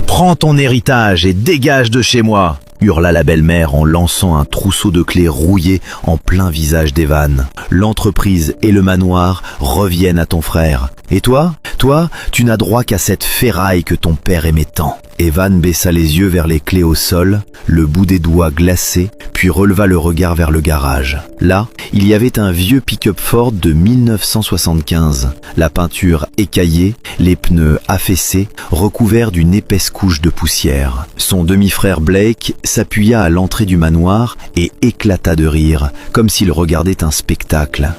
Prends ton héritage et dégage de chez moi !» hurla la belle-mère en lançant un trousseau de clés rouillé en plein visage d'Evan. « L'entreprise et le manoir reviennent à ton frère. Et toi, tu n'as droit qu'à cette ferraille que ton père aimait tant. » Evan baissa les yeux vers les clés au sol, le bout des doigts glacé, puis releva le regard vers le garage. Là, il y avait un vieux pick-up Ford de 1975, la peinture écaillée, les pneus affaissés, recouverts d'une épaisse couche de poussière. Son demi-frère Blake s'appuya à l'entrée du manoir et éclata de rire, comme s'il regardait un spectacle.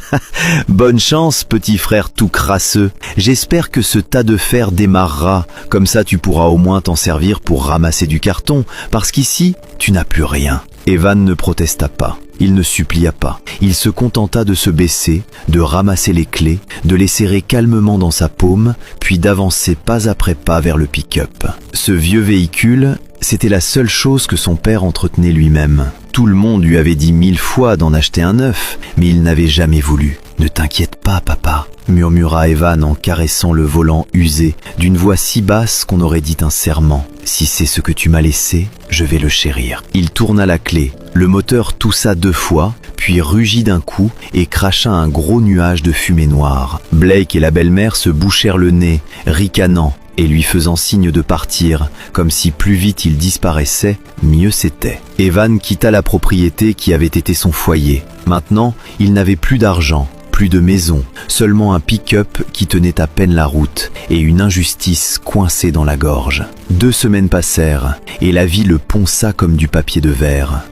« Bonne chance, petit frère tout crasseux. J'espère que ce tas de fer démarrera, comme ça tu pourras au moins t'en servir pour ramasser du carton, parce qu'ici, tu n'as plus rien. » Evan ne protesta pas. Il ne supplia pas. Il se contenta de se baisser, de ramasser les clés, de les serrer calmement dans sa paume, puis d'avancer pas après pas vers le pick-up. Ce vieux véhicule, c'était la seule chose que son père entretenait lui-même. Tout le monde lui avait dit 1000 fois d'en acheter un neuf, mais il n'avait jamais voulu. « Ne t'inquiète pas, papa », murmura Evan en caressant le volant usé, d'une voix si basse qu'on aurait dit un serment. « Si c'est ce que tu m'as laissé, je vais le chérir. » Il tourna la clé. Le moteur toussa 2 fois, puis rugit d'un coup et cracha un gros nuage de fumée noire. Blake et la belle-mère se bouchèrent le nez, ricanant, et lui faisant signe de partir, comme si plus vite il disparaissait, mieux c'était. Evan quitta la propriété qui avait été son foyer. Maintenant, il n'avait plus d'argent, plus de maison, seulement un pick-up qui tenait à peine la route et une injustice coincée dans la gorge. 2 semaines passèrent et la vie le ponça comme du papier de verre.